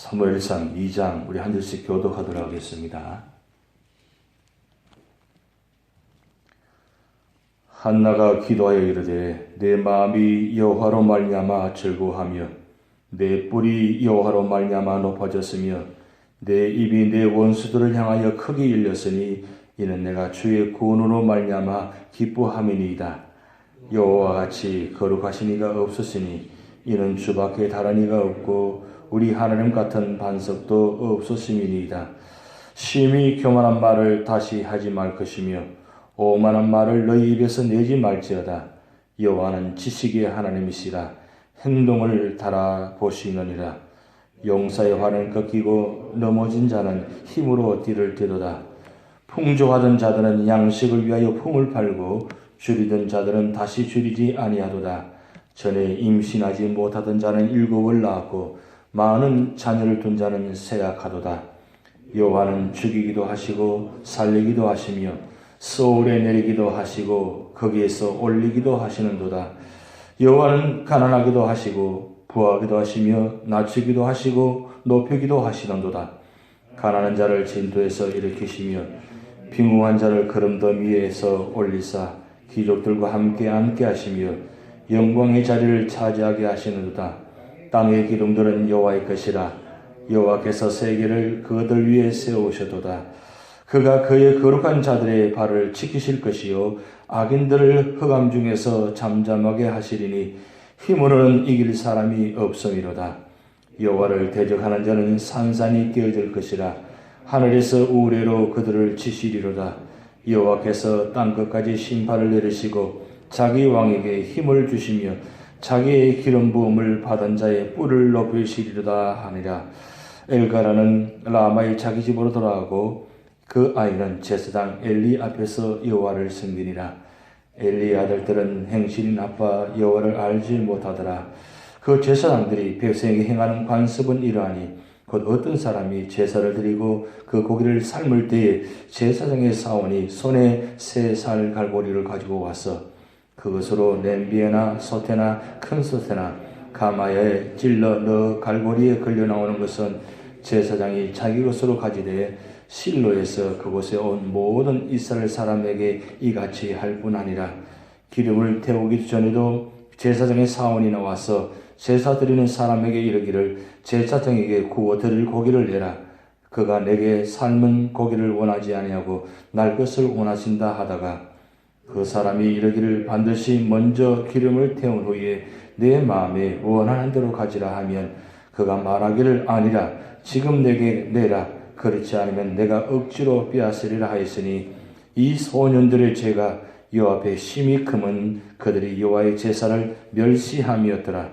사무엘상 2장 우리 한 절씩 교독하도록 하겠습니다. 한나가 기도하여 이르되 내 마음이 여호와로 말미암아 즐거워하며 내 뿔이 여호와로 말미암아 높아졌으며 내 입이 내 원수들을 향하여 크게 열렸으니 이는 내가 주의 구원으로 말미암아 기뻐함이니이다. 여호와와 같이 거룩하신 이가 없으시니 이는 주밖에 다른 이가 없고 우리 하나님 같은 반석도 없으심이니이다. 심히 교만한 말을 다시 하지 말 것이며 오만한 말을 너희 입에서 내지 말지어다. 여호와는 지식의 하나님이시라. 행동을 달아보시느니라. 용사의 활은 꺾이고 넘어진 자는 힘으로 띠를 떼도다. 풍족하던 자들은 양식을 위하여 품을 팔고 줄이던 자들은 다시 줄이지 아니하도다. 전에 임신하지 못하던 자는 7을 낳았고 많은 자녀를 둔 자는 쇠약하도다. 여호와는 죽이기도 하시고 살리기도 하시며 소울에 내리기도 하시고 거기에서 올리기도 하시는도다. 여호와는 가난하기도 하시고 부하기도 하시며 낮추기도 하시고 높이기도 하시는도다. 가난한 자를 진토에서 일으키시며 빈궁한 자를 거름덤 위에서 올리사 귀족들과 함께 앉게 하시며 영광의 자리를 차지하게 하시는도다. 땅의 기둥들은 여호와의 것이라. 여호와께서 세계를 그들 위에 세우셔도다. 그가 그의 거룩한 자들의 발을 지키실 것이요 악인들을 흑암 중에서 잠잠하게 하시리니 힘으로는 이길 사람이 없음이로다. 여호와를 대적하는 자는 산산이 깨어질 것이라. 하늘에서 우레로 그들을 치시리로다. 여호와께서 땅끝까지 심판을 내리시고 자기 왕에게 힘을 주시며 자기의 기름 부음을 받은 자의 뿔을 높이시리로다 하니라. 엘가라는 라마의 자기 집으로 돌아가고 그 아이는 제사장 엘리 앞에서 여호와를 섬기니라. 엘리의 아들들은 행실이 나빠 여호와를 알지 못하더라. 그 제사장들이 백성에게 행하는 관습은 이러하니 곧 어떤 사람이 제사를 드리고 그 고기를 삶을 때에 제사장의 사원이 손에 새 살 갈고리를 가지고 와서 그것으로 냄비에나 솥에나 큰 솥에나 가마에 찔러 넣어 갈고리에 걸려 나오는 것은 제사장이 자기 것으로 가지되 실로에서 그곳에 온 모든 이스라엘 사람에게 이같이 할 뿐 아니라 기름을 태우기 전에도 제사장의 사원이 나와서 제사 드리는 사람에게 이르기를 제사장에게 구워 드릴 고기를 내라. 그가 내게 삶은 고기를 원하지 아니하고 날 것을 원하신다 하다가 그 사람이 이르기를 반드시 먼저 기름을 태운 후에 내 마음에 원하는 대로 가지라 하면 그가 말하기를 아니라 지금 내게 내라. 그렇지 않으면 내가 억지로 빼앗으리라 하였으니 이 소년들의 죄가 여호와 앞에 심히 크면 그들이 여호와의 제사를 멸시함이었더라.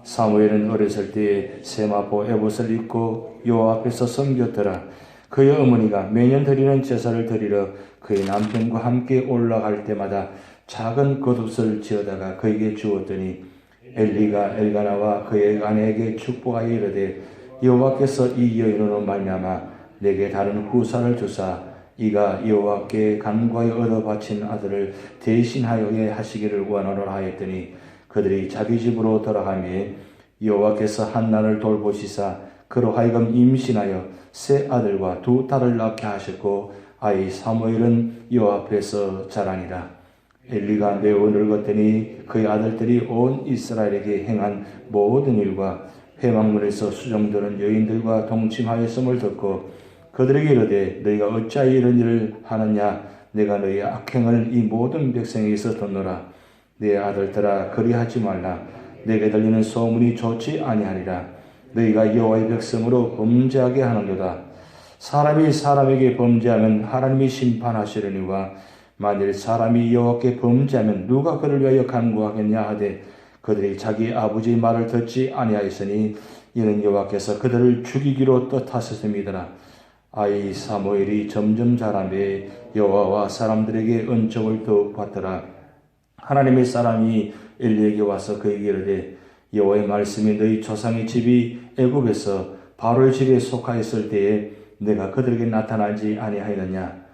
사무엘은 어렸을 때에 세마포 에봇을 입고 여호와 앞에서 섬겼더라. 그의 어머니가 매년 드리는 제사를 드리러 그의 남편과 함께 올라갈 때마다 작은 겉옷을 지어다가 그에게 주었더니 엘리가 엘가나와 그의 아내에게 축복하여 이르되 여호와께서 이 여인으로 말미암아 내게 다른 후사를 주사 이가 여호와께 간구하여 얻어 바친 아들을 대신하여 하시기를 원하노라 하였더니 그들이 자기 집으로 돌아가며 여호와께서 한나를 돌보시사 그로 하여금 임신하여 세 아들과 두 딸을 낳게 하셨고 아이 사무엘은 여호와 앞에서 자라니라. 엘리가 매우 늙었더니 그의 아들들이 온 이스라엘에게 행한 모든 일과 회막문에서 수종드는 여인들과 동침하였음을 듣고 그들에게 이르되 너희가 어찌하여 이런 일을 하느냐. 내가 너희의 악행을 이 모든 백성에게서 듣노라. 내 아들들아 그리하지 말라. 내게 들리는 소문이 좋지 아니하리라. 너희가 여호와의 백성으로 범죄하게 하는도다. 사람이 사람에게 범죄하면 하나님이 심판하시려니와 만일 사람이 여호와께 범죄하면 누가 그를 위하여 간구하겠냐 하되 그들이 자기 아버지의 말을 듣지 아니하였으니 이는 여호와께서 그들을 죽이기로 뜻하셨음이더라. 아이 사무엘이 점점 자라며 여호와와 사람들에게 은총을 더욱 받더라. 하나님의 사람이 엘리에게 와서 그에게 이르되 여호와의 말씀이 너희 조상의 집이 애굽에서 바로의 집에 속하였을 때에 내가 그들에게 나타나지 아니하였느냐.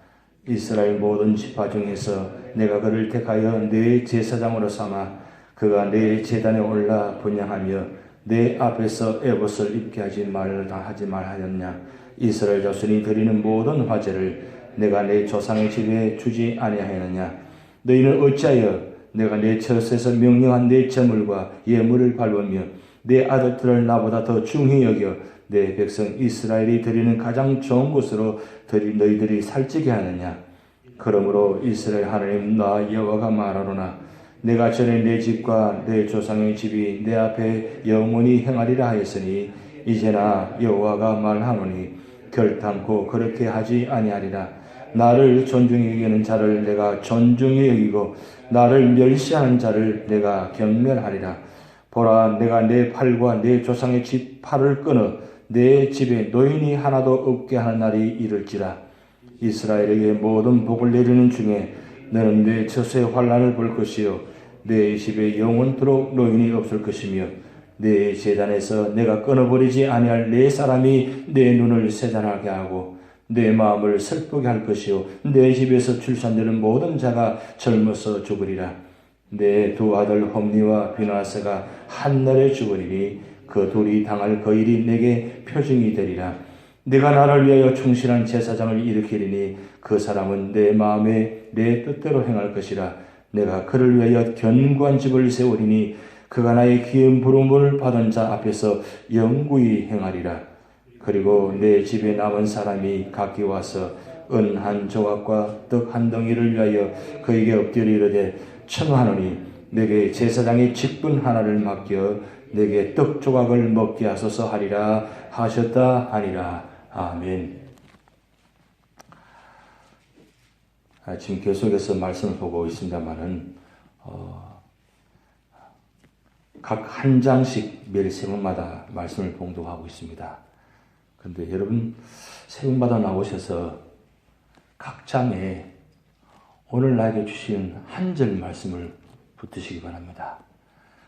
이스라엘 모든 지파 중에서 내가 그를 택하여 내 제사장으로 삼아 그가 내 제단에 올라 분향하며 내 앞에서 에봇을 입게 하지 말하였냐. 이스라엘 자손이 드리는 모든 화제를 내가 내 조상의 집에 주지 아니하였느냐. 너희는 어찌하여 내가 내 젖에서 명령한 내 제물과 예물을 밟으며 내 아들들을 나보다 더 중히 여겨 내 백성 이스라엘이 드리는 가장 좋은 곳으로 너희들이 살찌게 하느냐. 그러므로 이스라엘 하나님 나 여호와가 말하노라. 내가 전에 내 집과 내 조상의 집이 내 앞에 영원히 행하리라 하였으니 이제나 여호와가 말하노니 결단코 그렇게 하지 아니하리라. 나를 존중히 여기는 자를 내가 존중히 여기고 나를 멸시하는 자를 내가 경멸하리라. 보라, 내가 내 팔과 내 조상의 집 팔을 끊어 내 집에 노인이 하나도 없게 하는 날이 이를지라. 이스라엘에게 모든 복을 내리는 중에 너는 내 젖의 환난을 볼 것이요 내 집에 영원토록 노인이 없을 것이며 내 제단에서 내가 끊어버리지 아니할 내 사람이 내 눈을 세잔하게 하고 내 마음을 슬프게 할 것이요 내 집에서 출산되는 모든 자가 젊어서 죽으리라. 내 두 아들 홈니와 비나스가 한날에 죽으리니 그 둘이 당할 그 일이 내게 표징이 되리라. 내가 나를 위하여 충실한 제사장을 일으키리니 그 사람은 내 마음에 내 뜻대로 행할 것이라. 내가 그를 위하여 견고한 집을 세우리니 그가 나의 기름 부름을 받은 자 앞에서 영구히 행하리라. 그리고 내 집에 남은 사람이 각기 와서 은 한 조각과 떡 한 덩이를 위하여 그에게 엎드려 이르되 청하노니 내게 제사장의 직분 하나를 맡겨 내게 떡 조각을 먹게 하소서 하리라 하셨다 하니라. 아멘. 지금 계속해서 말씀을 보고 있습니다만은 각 한 장씩 매일 새벽마다 말씀을 봉독하고 있습니다. 그런데 여러분 새벽마다 나오셔서 각 장에 오늘 나에게 주신 한 절 말씀을 붙드시기 바랍니다.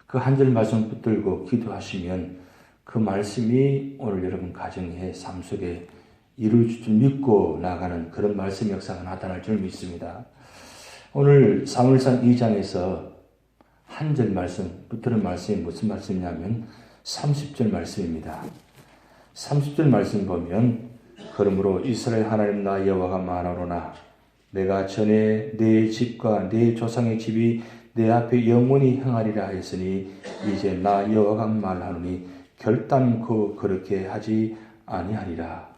그 한 절 말씀 붙들고 기도하시면 그 말씀이 오늘 여러분 가정의 삶 속에 이루어질 줄 믿고 나가는 그런 말씀 역사가 나타날 줄 믿습니다. 오늘 사무엘상 2장에서 한 절 말씀, 붙드는 말씀이 무슨 말씀이냐면 30절 말씀입니다. 30절 말씀 보면 그러므로 이스라엘 하나님 나 여호와가 말하노라. 내가 전에 내 집과 내 조상의 집이 내 앞에 영원히 행하리라 하였으니 이제 나 여호와가 말하노니 결단코 그렇게 하지 아니하리라.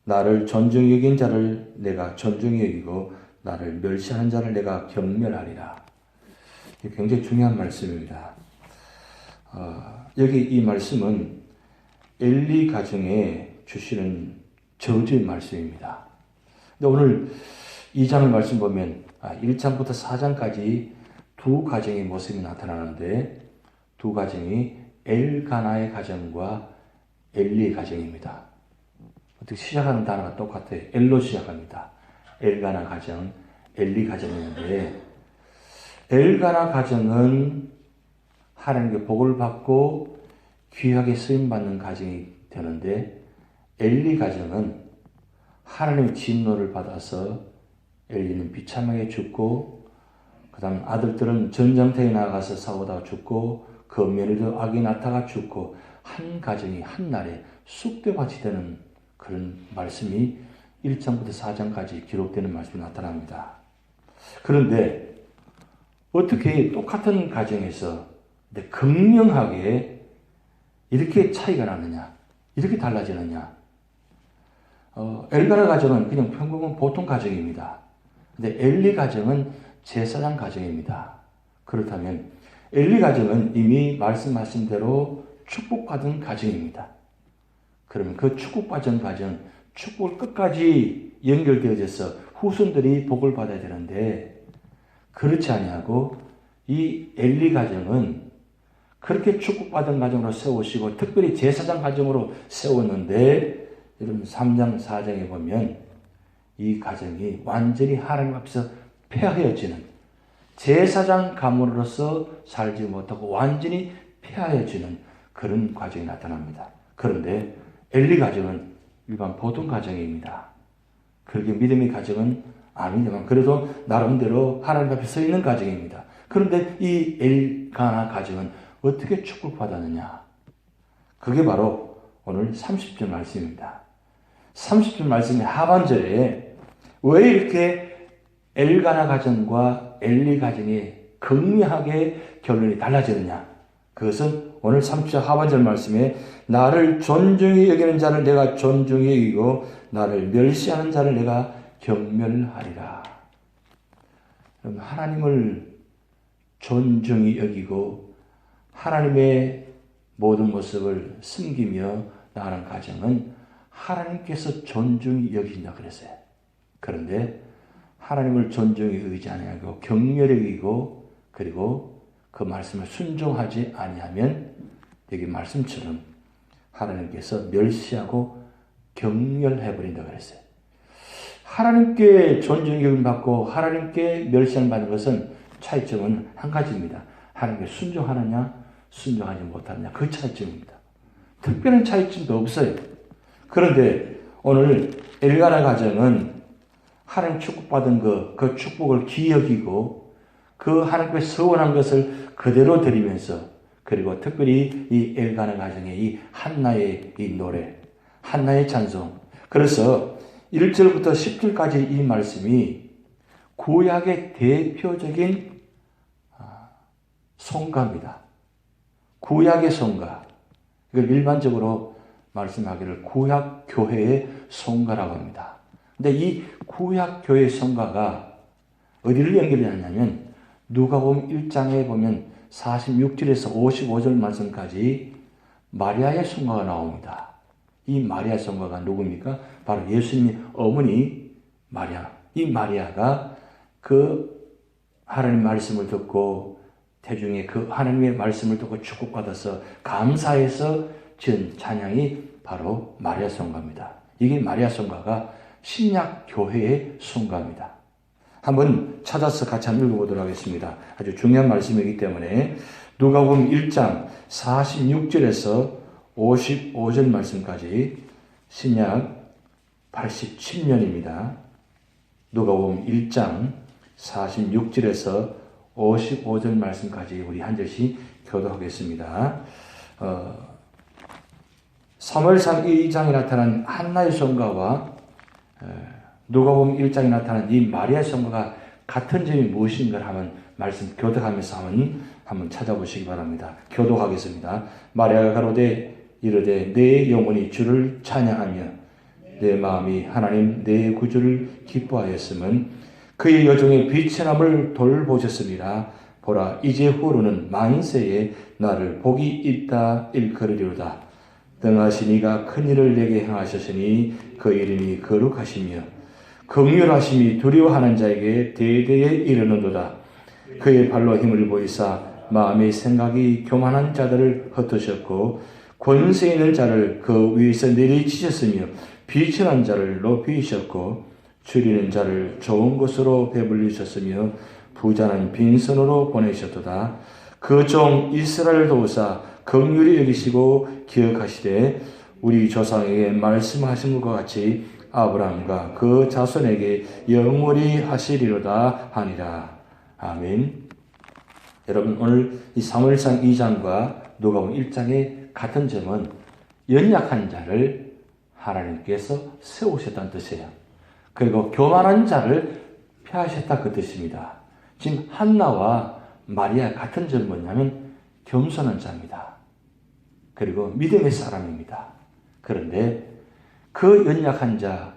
나를 존중히 여긴 자를 내가 존중히 여기고 나를 멸시하는 자를 내가 경멸하리라. 굉장히 중요한 말씀입니다. 여기 이 말씀은 엘리 가정에 주시는 저주의 말씀입니다. 근데 오늘 2장을 말씀 보면 1장부터 4장까지 두 가정의 모습이 나타나는데 두 가정이 엘가나의 가정과 엘리의 가정입니다. 어떻게 시작하는 단어가 똑같아요. 엘로 시작합니다. 엘가나 가정, 엘리 가정인데 엘가나 가정은 하나님께 복을 받고 귀하게 쓰임받는 가정이 되는데 엘리 가정은 하나님의 진노를 받아서 엘리는 비참하게 죽고 그 다음 아들들은 전장터에 나가서 싸우다가 죽고 그 며느리도 악이 나타가 죽고 한 가정이 한날에 쑥대밭이 되는 그런 말씀이 1장부터 4장까지 기록되는 말씀이 나타납니다. 그런데 어떻게 똑같은 가정에서 극명하게 이렇게 차이가 나느냐, 이렇게 달라지느냐. 엘가나 가정은 그냥 평범한 보통 가정입니다. 근데 엘리 가정은 제사장 가정입니다. 그렇다면 엘리 가정은 이미 말씀하신 대로 축복받은 가정입니다. 그러면 그 축복받은 가정, 축복을 끝까지 연결되어져서 후손들이 복을 받아야 되는데 그렇지 아니하고 이 엘리 가정은 그렇게 축복받은 가정으로 세우시고 특별히 제사장 가정으로 세웠는데 여러분 3장 4장에 보면 이 가정이 완전히 하나님 앞에서 폐하여지는 제사장 가문으로서 살지 못하고 완전히 폐하여지는 그런 과정이 나타납니다. 그런데 엘리 가정은 일반 보통 가정입니다. 그렇게 믿음의 가정은 아니지만 그래도 나름대로 하나님 앞에 서 있는 가정입니다. 그런데 이 엘가나 가정은 어떻게 축복받았느냐? 그게 바로 오늘 30절 말씀입니다. 30절 말씀의 하반절에 왜 이렇게 엘가나 가정과 엘리 가정이 극명하게 결론이 달라지느냐? 그것은 오늘 30절 하반절 말씀에 나를 존중히 여기는 자를 내가 존중히 여기고 나를 멸시하는 자를 내가 경멸하리라. 하나님을 존중히 여기고 하나님의 모든 모습을 숨기며 나가는 가정은 하나님께서 존중히 여기신다 그랬어요. 그런데 하나님을 존중히 여기지 아니하고 경멸히 여기고 그리고 그 말씀을 순종하지 아니하면 여기 말씀처럼 하나님께서 멸시하고 경멸해버린다 그랬어요. 하나님께 존중이 여김받고 하나님께 멸시를 받는 것은 차이점은 한 가지입니다. 하나님께 순종하느냐 순종하지 못하느냐 그 차이점입니다. 특별한 차이점도 없어요. 그런데 오늘 엘가나 가정은 하나님 축복받은 그 축복을 기억이고 그 하나님께 서원한 것을 그대로 드리면서 그리고 특별히 이 엘가나 가정의 이 한나의 이 노래, 한나의 찬송. 그래서 1절부터 10절까지 이 말씀이 구약의 대표적인 송가입니다. 구약의 송가. 이걸 일반적으로 말씀하기를 구약 교회의 송가라고 합니다. 근데 이 구약 교회의 송가가 어디를 연결하냐면 누가복음 1장에 보면 46절에서 55절 말씀까지 마리아의 송가가 나옵니다. 이 마리아 송가가 누굽니까? 바로 예수님의 어머니 마리아. 이 마리아가 그 하나님 말씀을 듣고 태중에 그 하나님의 말씀을 듣고 축복받아서 감사해서 지은 찬양이 바로 마리아 송가입니다. 이게 마리아 송가가 신약 교회의 송가입니다. 한번 찾아서 같이 한번 읽어보도록 하겠습니다. 아주 중요한 말씀이기 때문에 누가복음 1장 46절에서 55절 말씀까지 신약 87년입니다. 누가복음 1장 46절에서 55절 말씀까지 우리 한 절씩 교도하겠습니다. 사무엘상 2장에 나타난 한나의 송가와 누가복음 1장에 나타난 이 마리아의 송가가 같은 점이 무엇인가를 한번 말씀 교독하면서 한번 찾아보시기 바랍니다. 교독하겠습니다. 마리아가 가로되 이르되 내 영혼이 주를 찬양하며 내 마음이 하나님 내 구주를 기뻐하였음은 그의 여종의 비천함을 돌보셨습니다. 보라 이제 후로는 만세에 나를 복이 있다 일컬으리로다. 등하신 이가 큰 일을 내게 행하셨으니 그 이름이 거룩하시며 긍휼하심이 두려워하는 자에게 대대에 이르는도다. 그의 발로 힘을 보이사 마음의 생각이 교만한 자들을 흩으셨고 권세 있는 자를 그 위에서 내리치셨으며 비천한 자를 높이셨고 줄이는 자를 좋은 곳으로 배불리셨으며 부자는 빈손으로 보내셨도다. 그 종 이스라엘 도우사 긍휼히 여기시고 기억하시되 우리 조상에게 말씀하신 것과 같이 아브라함과 그 자손에게 영원히 하시리로다 하니라. 아멘. 여러분 오늘 이 사무엘상 2장과 누가복음 1장의 같은 점은 연약한 자를 하나님께서 세우셨다는 뜻이에요. 그리고 교만한 자를 폐하셨다 그 뜻입니다. 지금 한나와 마리아 같은 점은 뭐냐면 겸손한 자입니다. 그리고 믿음의 사람입니다. 그런데 그 연약한 자,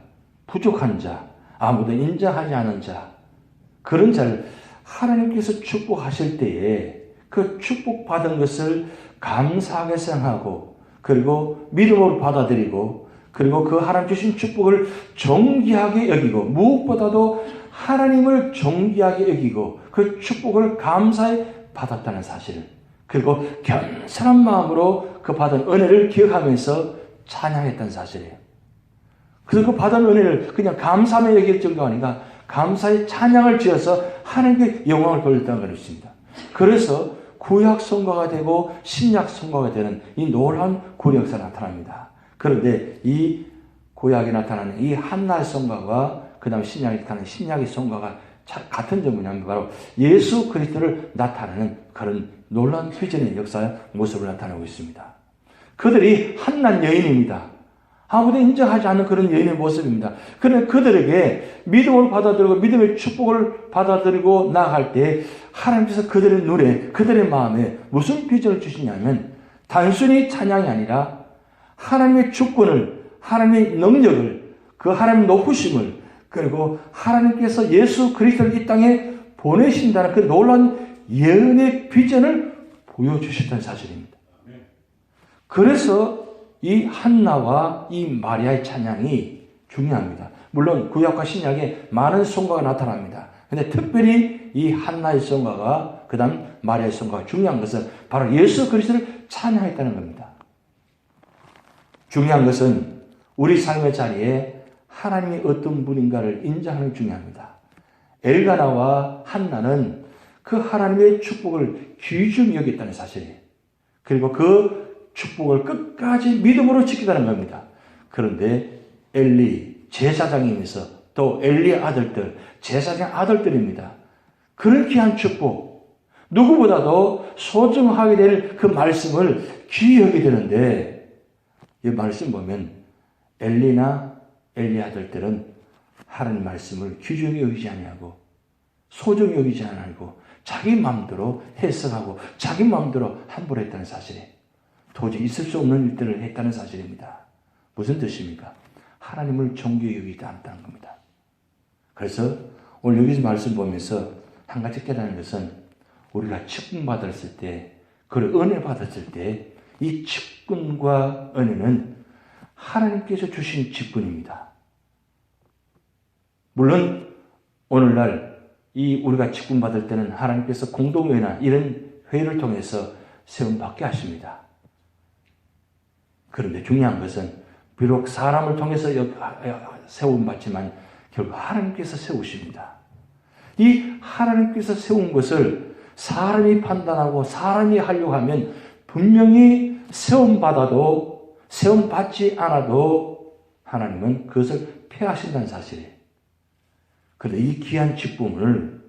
부족한 자, 아무도 인정하지 않은 자, 그런 자를 하나님께서 축복하실 때에 그 축복받은 것을 감사하게 생각하고 그리고 믿음으로 받아들이고 그리고 그 하나님 주신 축복을 존귀하게 여기고 무엇보다도 하나님을 존귀하게 여기고 그 축복을 감사히 받았다는 사실 그리고 겸손한 마음으로 그 받은 은혜를 기억하면서 찬양했다는 사실이에요. 그래서 그 받은 은혜를 그냥 감사하며 여길 정도가 아니라 감사의 찬양을 지어서 하나님께 영광을 돌렸다는 것입니다. 그래서 구약 성가가 되고 신약 성가가 되는 이 놀라운 구약사가 나타납니다. 그런데 이 구약에 나타나는 이 한나의 성가와 그 다음에 신약에 나타나는 신약의 성가가 같은 점은 뭐냐면 바로 예수 그리스도를 나타내는 그런 놀라운 회전의 역사의 모습을 나타내고 있습니다. 그들이 한낱 여인입니다. 아무도 인정하지 않는 그런 여인의 모습입니다. 그런데 그들에게 믿음을 받아들이고 믿음의 축복을 받아들이고 나아갈 때 하나님께서 그들의 눈에, 그들의 마음에 무슨 비전을 주시냐면 단순히 찬양이 아니라 하나님의 주권을, 하나님의 능력을, 그 하나님의 높으심을, 그리고 하나님께서 예수 그리스도를 이 땅에 보내신다는 그 놀라운 예언의 비전을 보여주셨다는 사실입니다. 그래서 이 한나와 이 마리아의 찬양이 중요합니다. 물론 구약과 신약에 많은 성가가 나타납니다. 그런데 특별히 이 한나의 성가가, 그 다음 마리아의 성가가 중요한 것은 바로 예수 그리스도를 찬양했다는 겁니다. 중요한 것은 우리 삶의 자리에 하나님이 어떤 분인가를 인정하는 게 중요합니다. 엘가나와 한나는 그 하나님의 축복을 귀중히 여겼다는 사실이에요. 그리고 그 축복을 끝까지 믿음으로 지키다는 겁니다. 그런데 엘리 제사장이면서 또 엘리의 아들들, 제사장 아들들입니다. 그런 귀한 축복, 누구보다도 소중하게 될 그 말씀을 귀히 여기게 되는데, 이 말씀 보면 엘리나 엘리 아들들은 하나님 말씀을 귀중히 여기지 아니하고 소중히 여기지 않고 자기 마음대로 해석하고 자기 마음대로 함부로 했다는 사실이에요. 도저히 있을 수 없는 일들을 했다는 사실입니다. 무슨 뜻입니까? 하나님을 존귀히 여기지 않다는 겁니다. 그래서 오늘 여기서 말씀 보면서 한 가지 깨닫는 것은 우리가 직분 받았을 때, 그리고 은혜 받았을 때 이 직분과 은혜는 하나님께서 주신 직분입니다. 물론 오늘날 이 우리가 직분 받을 때는 하나님께서 공동회나 이런 회의를 통해서 세움받게 하십니다. 그런데 중요한 것은 비록 사람을 통해서 세움받지만 결국 하나님께서 세우십니다. 이 하나님께서 세운 것을 사람이 판단하고 사람이 하려고 하면 분명히 세움받아도 세움받지 않아도 하나님은 그것을 폐하신다는 사실이에요. 그런데 이 귀한 직분을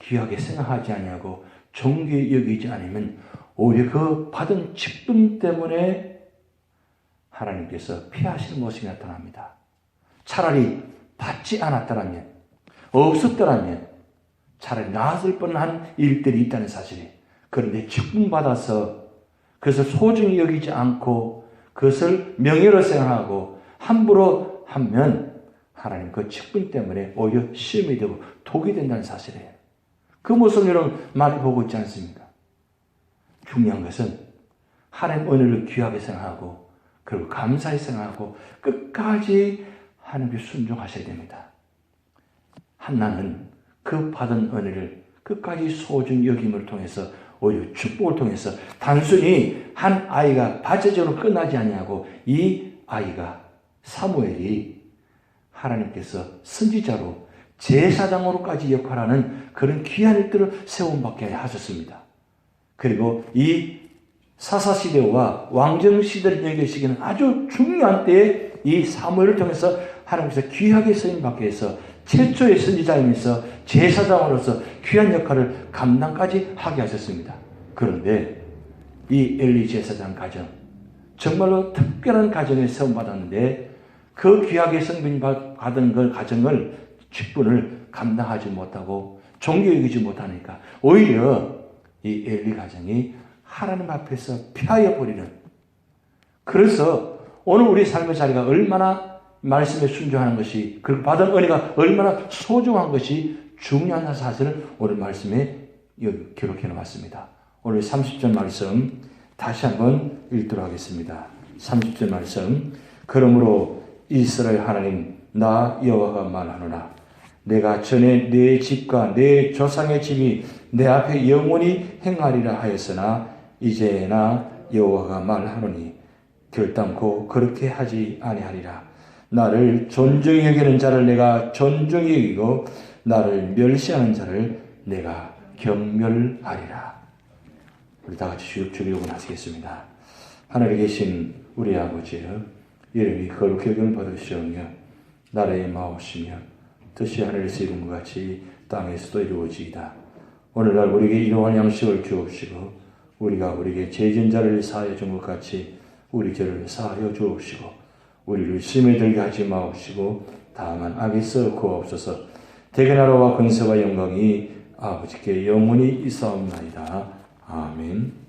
귀하게 생각하지 아니하고 존귀히 여기지 않으면 오히려 그 받은 직분 때문에 하나님께서 피하시는 모습이 나타납니다. 차라리 받지 않았더라면, 없었더라면 차라리 나았을 뻔한 일들이 있다는 사실이에요. 그런데 직분 받아서 그것을 소중히 여기지 않고 그것을 명예로 생각하고 함부로 하면 하나님 그 직분 때문에 오히려 시험이 되고 독이 된다는 사실이에요. 그 모습을 여러분 많이 보고 있지 않습니까? 중요한 것은 하나님 은혜를 귀하게 생각하고 그리고 감사히 생각하고 끝까지 하나님께 순종하셔야 됩니다. 한나는 그 받은 은혜를 끝까지 소중히 여김을 통해서 오히려 축복을 통해서 단순히 한 아이가 바제적으로 끝나지 아니하고 이 아이가 사무엘이 하나님께서 선지자로 제사장으로까지 역할하는 그런 귀한 일들을 세움받게 하셨습니다. 그리고 이 사사시대와 왕정시대를 연결시키는 아주 중요한 때에 이 사무엘을 통해서 하나님께서 귀하게 쓰임받게 해서 최초의 선지자이면서 제사장으로서 귀한 역할을 감당까지 하게 하셨습니다. 그런데 이 엘리 제사장 가정, 정말로 특별한 가정에 세움받았는데 그 귀하게 선빈받은 그 가정을, 직분을 감당하지 못하고 존귀 여기지 못하니까 오히려 이 엘리 가정이 하나님 앞에서 피하여 버리는, 그래서 오늘 우리 삶의 자리가 얼마나 말씀에 순종하는 것이, 그리고 받은 은혜가 얼마나 소중한 것이 중요한 사실을 오늘 말씀에 기록해 놓았습니다. 오늘 30절 말씀 다시 한번 읽도록 하겠습니다. 30절 말씀. 그러므로 이스라엘 하나님 나 여호와가 말하노라. 내가 전에 내 집과 내 조상의 집이 내 앞에 영원히 행하리라 하였으나 이제 나 여호와가 말하노니 결단코 그렇게 하지 아니하리라. 나를 존중히 여기는 자를 내가 존중히 여기고 나를 멸시하는 자를 내가 경멸하리라. 우리 다 같이 주기도문 하시겠습니다. 하늘에 계신 우리 아버지여, 이름이 거룩히 여김을 받으시오며 나라의 마옵시며 뜻이 하늘에서 이룬 것 같이 땅에서도 이루어지이다. 오늘날 우리에게 이러한 양식을 주옵시고 우리가 우리에게 죄진 자를 사하여 준 것 같이 우리 죄를 사하여 주옵시고 우리를 시험에 들게 하지 마옵시고 다만 악에서 구하옵소서. 대개나라와 근세와 영광이 아버지께 영원히 있사옵나이다. 아멘.